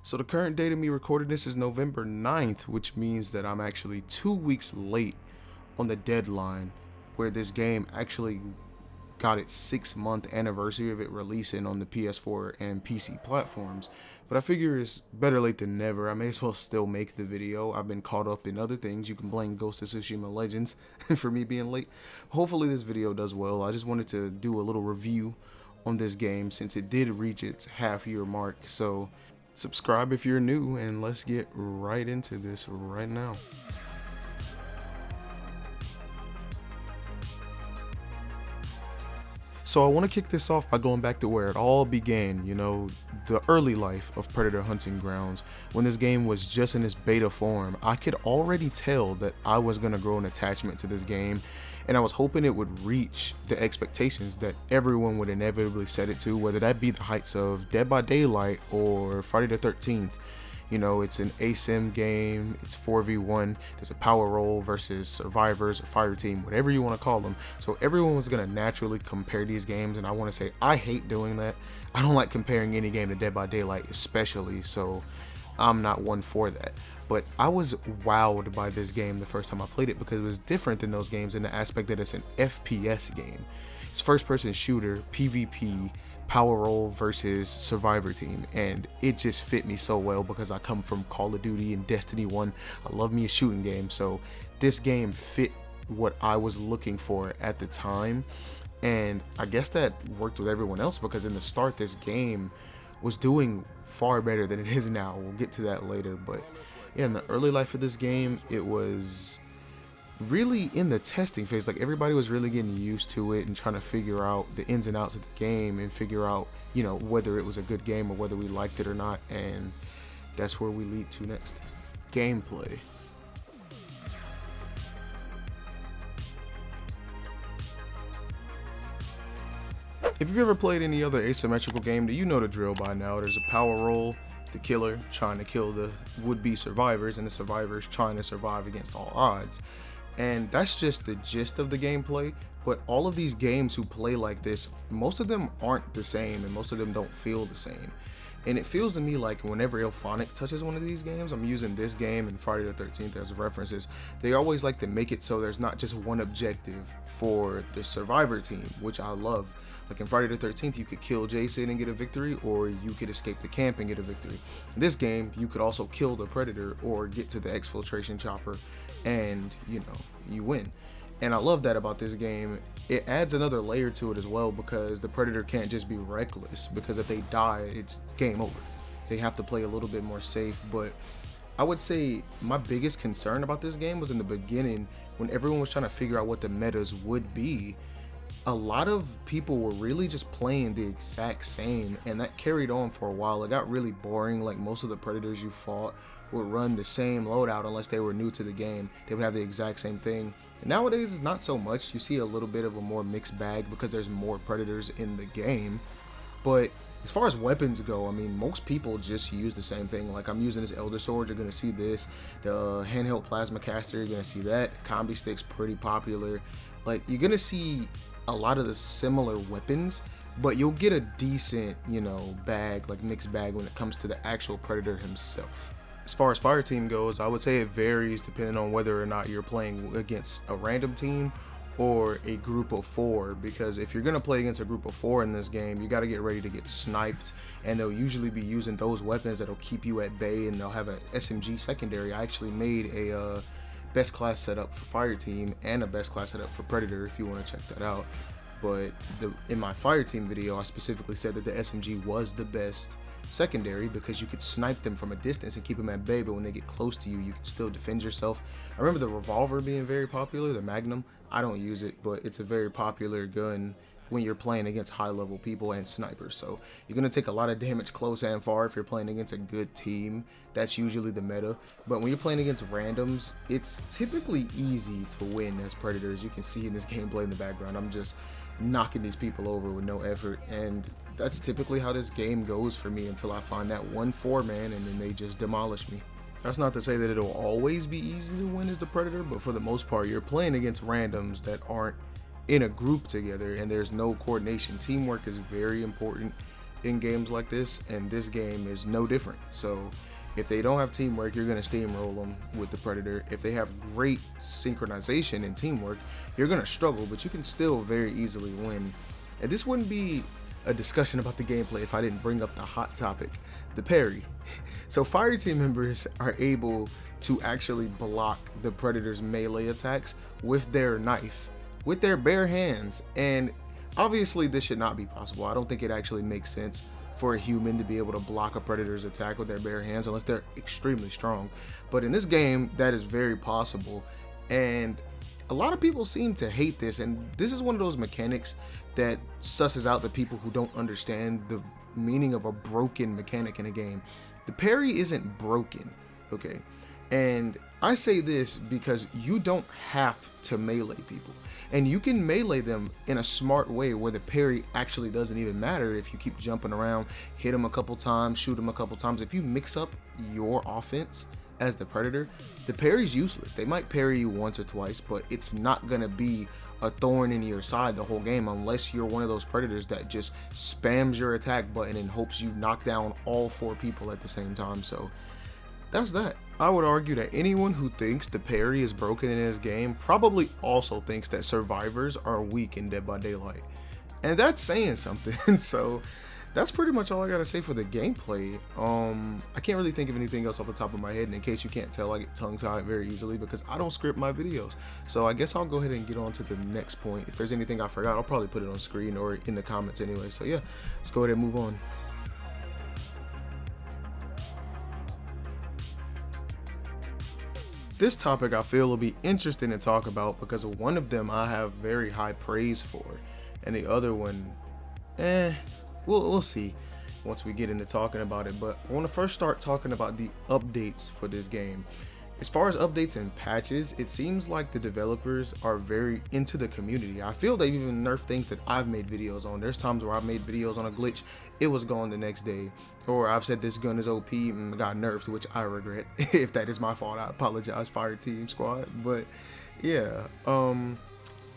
So the current date of me recording this is November 9th, which means that I'm actually 2 weeks late on the deadline where this game actually got its 6-month anniversary of it releasing on the PS4 and PC platforms. But I figure it's better late than never. I may as well still make the video. I've been caught up in other things. You can blame Ghost of Tsushima Legends for me being late. Hopefully this video does well. I just wanted to do a little review on this game since it did reach its half-year mark. So subscribe if you're new, and let's get right into this right now. So I want to kick this off by going back to where it all began, the early life of Predator Hunting Grounds. When this game was just in its beta form, I could already tell that I was going to grow an attachment to this game, and I was hoping it would reach the expectations that everyone would inevitably set it to, whether that be the heights of Dead by Daylight or Friday the 13th. It's an ASIM game, it's 4v1, there's a power roll versus survivors or fire team, whatever you want to call them. So everyone was going to naturally compare these games, and I want to say I hate doing that. I don't like comparing any game to Dead by Daylight especially, so I'm not one for that. But I was wowed by this game the first time I played it because it was different than those games in the aspect that it's an FPS game. It's first person shooter, PvP, power roll versus survivor team, and it just fit me so well because I come from Call of Duty and Destiny 1. I love me a shooting game, so this game fit what I was looking for at the time, and I guess that worked with everyone else because in the start this game was doing far better than it is now. We'll get to that later, but yeah, in the early life of this game, it was really in the testing phase. Like, everybody was really getting used to it and trying to figure out the ins and outs of the game and figure out, whether it was a good game or whether we liked it or not. And that's where we lead to next. Gameplay. If you've ever played any other asymmetrical game, you know the drill by now. There's a power roll, the killer trying to kill the would-be survivors, and the survivors trying to survive against all odds. And that's just the gist of the gameplay. But all of these games who play like this, most of them aren't the same, and most of them don't feel the same. And it feels to me like whenever Ilphonic touches one of these games, I'm using this game and Friday the 13th as references, they always like to make it so there's not just one objective for the survivor team, which I love. Like in Friday the 13th, you could kill Jason and get a victory, or you could escape the camp and get a victory. In this game, you could also kill the Predator or get to the exfiltration chopper, and you win. And I love that about this game. It adds another layer to it as well, because the Predator can't just be reckless, because if they die, it's game over. They have to play a little bit more safe. But I would say my biggest concern about this game was in the beginning, when everyone was trying to figure out what the metas would be. A lot of people were really just playing the exact same, and that carried on for a while. It got really boring. Like, most of the Predators you fought would run the same loadout unless they were new to the game. They would have the exact same thing. And nowadays it's not so much. You see a little bit of a more mixed bag because there's more Predators in the game. But as far as weapons go, I mean, most people just use the same thing. Like, I'm using this Elder Sword, you're gonna see this. The handheld plasma caster, you're gonna see that. Combi stick's pretty popular. Like, you're gonna see a lot of the similar weapons, but you'll get a decent, bag, like mixed bag, when it comes to the actual Predator himself. As far as fire team goes, I would say it varies depending on whether or not you're playing against a random team or a group of 4, because if you're going to play against a group of 4 in this game, you got to get ready to get sniped, and they'll usually be using those weapons that'll keep you at bay, and they'll have an SMG secondary. I actually made a best class setup for fire team and a best class setup for Predator if you want to check that out. But in my fire team video, I specifically said that the SMG was the best secondary because you could snipe them from a distance and keep them at bay, but when they get close to you, you can still defend yourself. I remember the revolver being very popular, the Magnum. I don't use it, but it's a very popular gun when you're playing against high level people and snipers. So you're going to take a lot of damage close and far if you're playing against a good team. That's usually the meta. But when you're playing against randoms, it's typically easy to win as Predators. You can see in this gameplay in the background, I'm just knocking these people over with no effort, and that's typically how this game goes for me until I find that 1-4-man, and then they just demolish me. That's not to say that it'll always be easy to win as the Predator, but for the most part, you're playing against randoms that aren't in a group together, and there's no coordination. Teamwork is very important. in games like this, and this game is no different. So if they don't have teamwork, you're going to steamroll them with the Predator. If they have great synchronization and teamwork, you're going to struggle, but you can still very easily win. And this wouldn't be a discussion about the gameplay if I didn't bring up the hot topic, the parry. So fire team members are able to actually block the Predator's melee attacks with their knife, with their bare hands. And obviously this should not be possible. I don't think it actually makes sense for a human to be able to block a Predator's attack with their bare hands unless they're extremely strong. But in this game, that is very possible. And a lot of people seem to hate this, and this is one of those mechanics that susses out the people who don't understand the meaning of a broken mechanic in a game. The parry isn't broken, okay? And I say this because you don't have to melee people, and you can melee them in a smart way where the parry actually doesn't even matter if you keep jumping around, hit them a couple times, shoot them a couple times. If you mix up your offense as the Predator, the parry's useless. They might parry you once or twice, but it's not gonna be a thorn in your side the whole game unless you're one of those Predators that just spams your attack button and hopes you knock down all 4 people at the same time. So that's that. I would argue that anyone who thinks the parry is broken in this game probably also thinks that survivors are weak in Dead by Daylight. And that's saying something. So that's pretty much all I gotta say for the gameplay. I can't really think of anything else off the top of my head, and in case you can't tell, I get tongue-tied very easily because I don't script my videos. So I guess I'll go ahead and get on to the next point. If there's anything I forgot, I'll probably put it on screen or in the comments anyway. So yeah, let's go ahead and move on. This topic I feel will be interesting to talk about because one of them I have very high praise for, and the other one, we'll see once we get into talking about it. But I want to first start talking about the updates for this game. As far as updates and patches, it seems like the developers are very into the community. I feel they've even nerfed things that I've made videos on. There's times where I've made videos on a glitch, it was gone the next day. Or I've said this gun is OP and got nerfed, which I regret. If that is my fault, I apologize, Fire Team Squad. But yeah,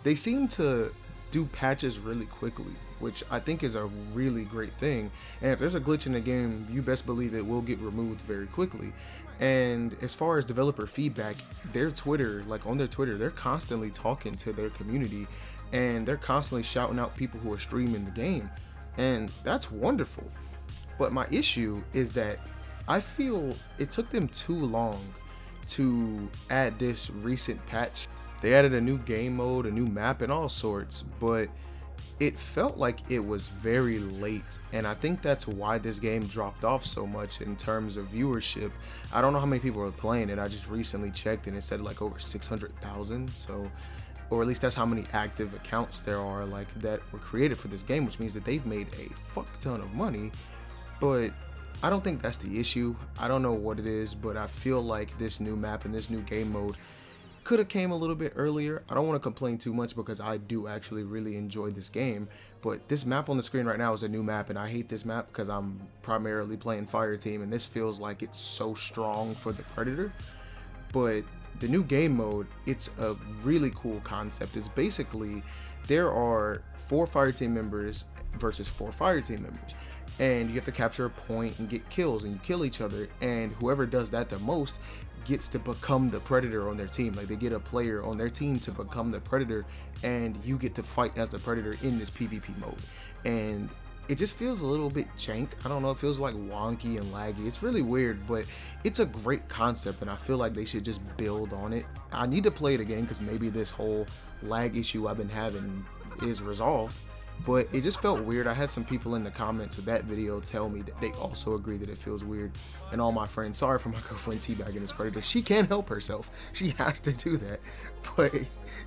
they seem to do patches really quickly, which I think is a really great thing. And if there's a glitch in the game, you best believe it will get removed very quickly. And as far as developer feedback, their Twitter, like on their Twitter, they're constantly talking to their community and they're constantly shouting out people who are streaming the game. And that's wonderful. But my issue is that I feel it took them too long to add this recent patch. They added a new game mode, a new map, and all sorts, but it felt like it was very late, and I think that's why this game dropped off so much in terms of viewership. I don't know how many people are playing it. I just recently checked and it said like over 600,000, so, or at least that's how many active accounts there are like that were created for this game, which means that they've made a fuck ton of money. But I don't think that's the issue. I don't know what it is, but I feel like this new map and this new game mode could have came a little bit earlier. I don't want to complain too much because I do actually really enjoy this game, but this map on the screen right now is a new map, and I hate this map because I'm primarily playing Fire Team, and this feels like it's so strong for the Predator. But the new game mode, it's a really cool concept. It's basically there are 4 Fire Team members versus 4 Fire Team members, and you have to capture a point and get kills, and you kill each other, and whoever does that the most gets to become the Predator on their team. Like, they get a player on their team to become the Predator, and you get to fight as the Predator in this PvP mode. And it just feels a little bit jank. I don't know, it feels like wonky and laggy. It's really weird, but it's a great concept, and I feel like they should just build on it. I need to play it again because maybe this whole lag issue I've been having is resolved. But it just felt weird. I had some people in the comments of that video tell me that they also agree that it feels weird. And all my friends, sorry for my girlfriend teabagging this Predator. She can't help herself. She has to do that. But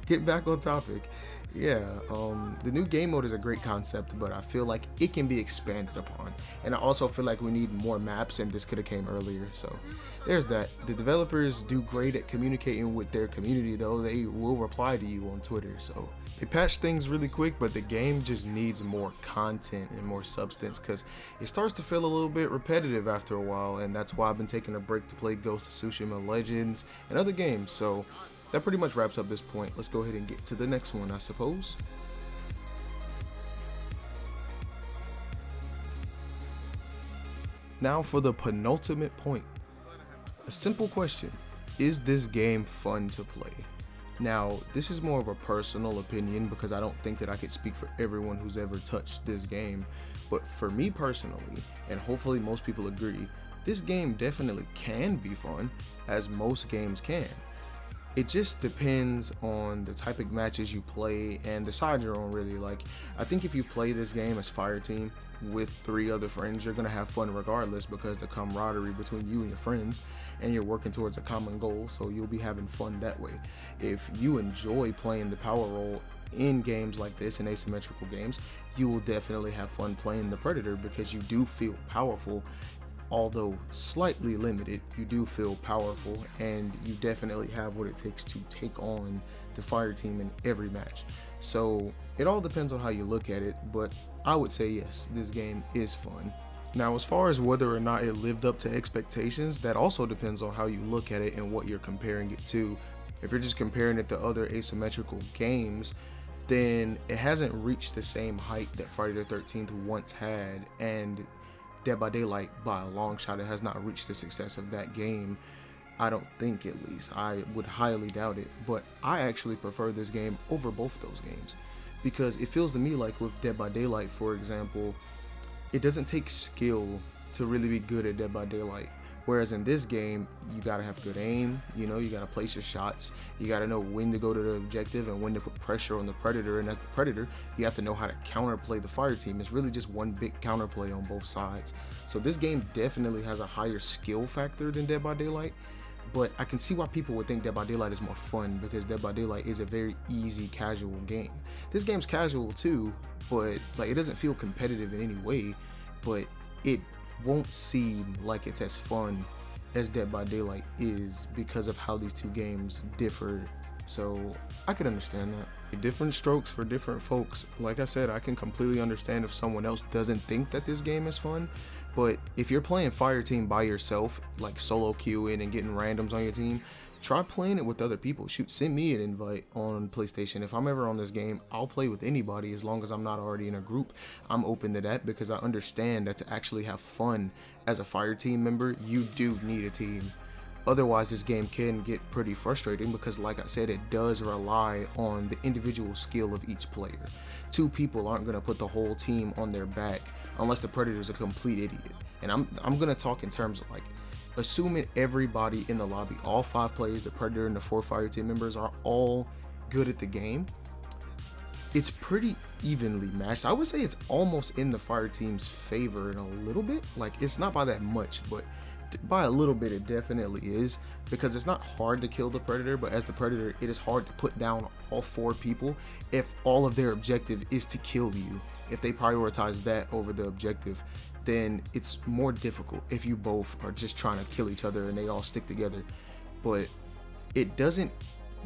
get back on topic. Yeah, the new game mode is a great concept, but I feel like it can be expanded upon. And I also feel like we need more maps, and this could have came earlier. So there's that. The developers do great at communicating with their community, though. They will reply to you on Twitter. So they patch things really quick, but the game just needs more content and more substance because it starts to feel a little bit repetitive after a while, and that's why I've been taking a break to play Ghost of Tsushima Legends and other games. So that pretty much wraps up this point. Let's go ahead and get to the next one, I suppose. Now for the penultimate point. A simple question: is this game fun to play? Now, this is more of a personal opinion because I don't think that I could speak for everyone who's ever touched this game, but for me personally, and hopefully most people agree, this game definitely can be fun, as most games can. It just depends on the type of matches you play and the side you're on, really. Like, I think if you play this game as Fireteam with 3 other friends, you're gonna have fun regardless, because the camaraderie between you and your friends, and you're working towards a common goal, so you'll be having fun that way. If you enjoy playing the power role in games like this, in asymmetrical games, you will definitely have fun playing the Predator, because you do feel powerful. Although slightly limited, you do feel powerful, and you definitely have what it takes to take on the fire team in every match. So it all depends on how you look at it, but I would say yes, this game is fun. Now, as far as whether or not it lived up to expectations, that also depends on how you look at it and what you're comparing it to. If you're just comparing it to other asymmetrical games, then it hasn't reached the same height that Friday the 13th once had, and Dead by Daylight, by a long shot, it has not reached the success of that game. I don't think, at least. I would highly doubt it, but I actually prefer this game over both those games, because it feels to me like with Dead by Daylight, for example, it doesn't take skill to really be good at Dead by Daylight. Whereas in this game, you gotta have good aim, you gotta place your shots, you gotta know when to go to the objective and when to put pressure on the Predator, and as the Predator, you have to know how to counterplay the fire team. It's really just one big counterplay on both sides. So this game definitely has a higher skill factor than Dead by Daylight, but I can see why people would think Dead by Daylight is more fun, because Dead by Daylight is a very easy, casual game. This game's casual too, but like, it doesn't feel competitive in any way, but it won't seem like it's as fun as Dead by Daylight is, because of how these two games differ. So I could understand that. Different strokes for different folks. Like I said, I can completely understand if someone else doesn't think that this game is fun, but if you're playing Fireteam by yourself, like solo queuing and getting randoms on your team, try playing it with other people. Shoot, send me an invite on PlayStation. If I'm ever on this game, I'll play with anybody as long as I'm not already in a group. I'm open to that, because I understand that to actually have fun as a Fireteam member, you do need a team. Otherwise, this game can get pretty frustrating, because like I said, it does rely on the individual skill of each player. 2 people aren't going to put the whole team on their back unless the Predator's a complete idiot. And I'm going to talk in terms of, like, assuming everybody in the lobby, all 5 players, the Predator and the 4 fire team members, are all good at the game, it's pretty evenly matched. I would say it's almost in the fire team's favor in a little bit. Like, it's not by that much, but by a little bit it definitely is, because it's not hard to kill the Predator, but as the Predator, it is hard to put down all 4 people if all of their objective is to kill you. If they prioritize that over the objective, then it's more difficult if you both are just trying to kill each other and they all stick together. But it doesn't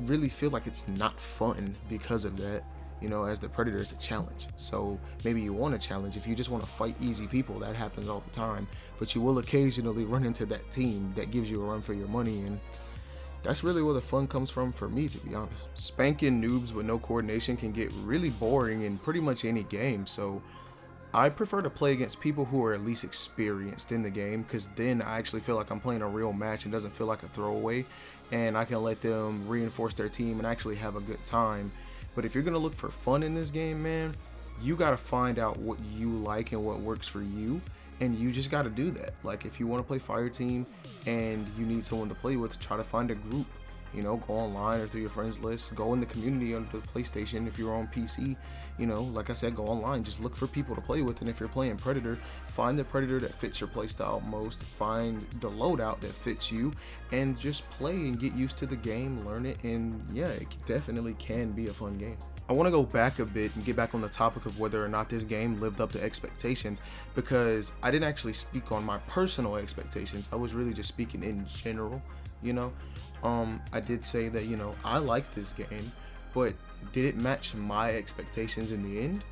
really feel like it's not fun because of that. As the Predator, is a challenge. So maybe you want a challenge. If you just want to fight easy people, that happens all the time. But you will occasionally run into that team that gives you a run for your money, and that's really where the fun comes from for me, to be honest. Spanking noobs with no coordination can get really boring in pretty much any game, so I prefer to play against people who are at least experienced in the game, because then I actually feel like I'm playing a real match and doesn't feel like a throwaway, and I can let them reinforce their team and actually have a good time. But if you're going to look for fun in this game, man, you got to find out what you like and what works for you, and you just got to do that. Like, if you want to play Fireteam and you need someone to play with, try to find a group. Go online or through your friends list, go in the community under the PlayStation. If you're on PC, like I said, go online, just look for people to play with. And if you're playing Predator, find the Predator that fits your playstyle most, find the loadout that fits you, and just play and get used to the game, learn it, and yeah, it definitely can be a fun game. I want to go back a bit and get back on the topic of whether or not this game lived up to expectations, because I didn't actually speak on my personal expectations. I was really just speaking in general. I did say that, I liked this game, but did it match my expectations in the end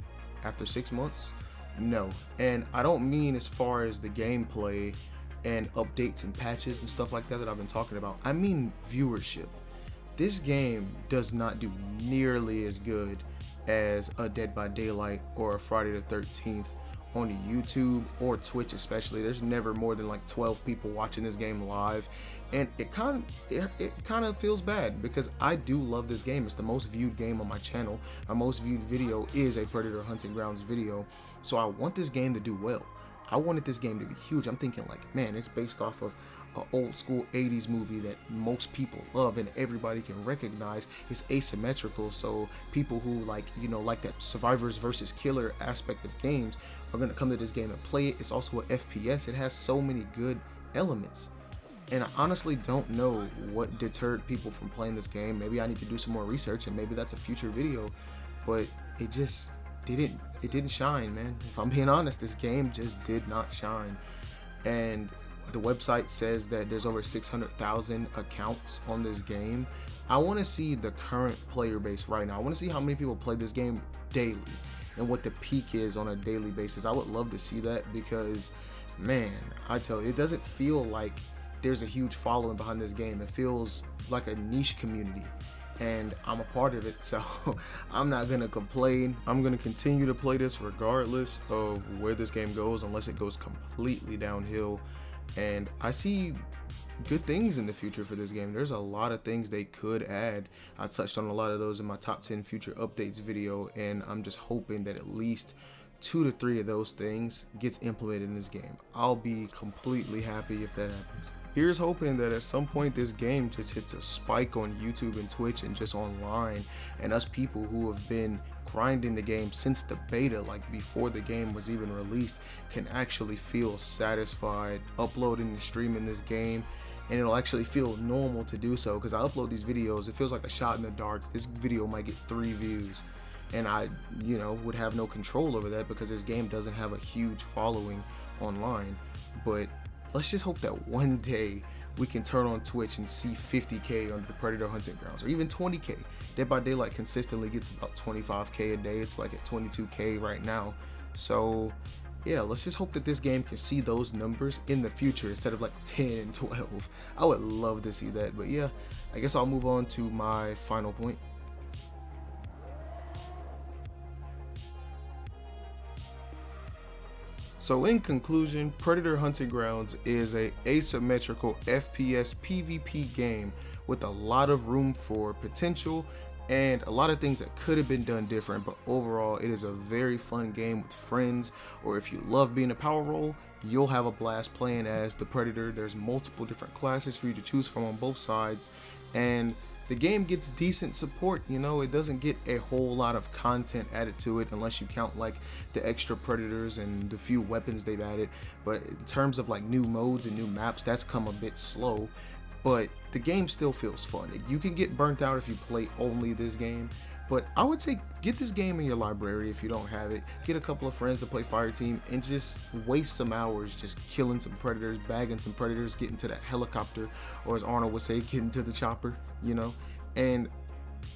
after 6 months? No. And I don't mean as far as the gameplay and updates and patches and stuff like that I've been talking about. I mean viewership. This game does not do nearly as good as a Dead by Daylight or a Friday the 13th on YouTube or Twitch especially. There's never more than like 12 people watching this game live, and it kind of feels bad because I do love this game. It's the most viewed game on my channel. My most viewed video is a Predator Hunting Grounds video, so I want this game to do well. I wanted this game to be huge. I'm thinking like, man, it's based off of an old school 80s movie that most people love and everybody can recognize. It's asymmetrical, so people who like, you know, like that survivors versus killer aspect of games are gonna come to this game and play it. It's also an FPS. It has so many good elements, and I honestly don't know what deterred people from playing this game. Maybe I need to do some more research, and maybe that's a future video, but it just didn't shine, man. If I'm being honest, this game just did not shine. And the website says that there's over 600,000 accounts on this game. I want to see the current player base right now. I want to see how many people play this game daily and what the peak is on a daily basis. I would love to see that because, man, I tell you, it doesn't feel like there's a huge following behind this game. It feels like a niche community, and I'm a part of it, so I'm not gonna complain. I'm gonna continue to play this regardless of where this game goes, unless it goes completely downhill. And I see good things in the future for this game. There's a lot of things they could add. I touched on a lot of those in my top 10 future updates video, and I'm just hoping that at least 2 to 3 of those things gets implemented in this game. I'll be completely happy if that happens. Here's hoping that at some point this game just hits a spike on YouTube and Twitch and just online, and us people who have been grinding the game since the beta, like before the game was even released, can actually feel satisfied uploading and streaming this game, and it'll actually feel normal to do so. Because I upload these videos, it feels like a shot in the dark. This video might get 3 views, and I, you know, would have no control over that because this game doesn't have a huge following online. But let's just hope that one day we can turn on Twitch and see 50K under the Predator Hunting Grounds, or even 20K. Dead by Daylight consistently gets about 25K a day. It's like at 22K right now. So yeah, let's just hope that this game can see those numbers in the future instead of like 10, 12. I would love to see that. But yeah, I guess I'll move on to my final point. So in conclusion, Predator Hunting Grounds is a asymmetrical FPS PvP game with a lot of room for potential and a lot of things that could have been done different, but overall it is a very fun game with friends, or if you love being a power roll, you'll have a blast playing as the Predator. There's multiple different classes for you to choose from on both sides, and the game gets decent support. You know, it doesn't get a whole lot of content added to it unless you count like the extra predators and the few weapons they've added, but in terms of like new modes and new maps, that's come a bit slow. But the game still feels fun. You can get burnt out if you play only this game, but I would say get this game in your library if you don't have it. Get a couple of friends to play Fireteam and just waste some hours just killing some predators, bagging some predators, getting to that helicopter, or as Arnold would say, getting to the chopper, you know. And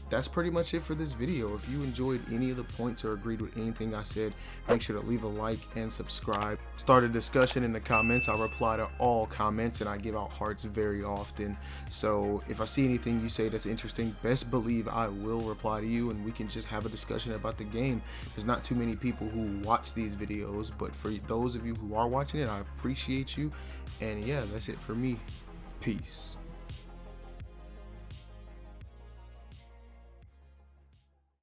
that's pretty much it for this video. If you enjoyed any of the points or agreed with anything I said, make sure to leave a like and subscribe. Start a discussion in the comments. I reply to all comments and I give out hearts very often. So if I see anything you say that's interesting, best believe I will reply to you and we can just have a discussion about the game. There's not too many people who watch these videos, but for those of you who are watching it, I appreciate you. And yeah, that's it for me. Peace.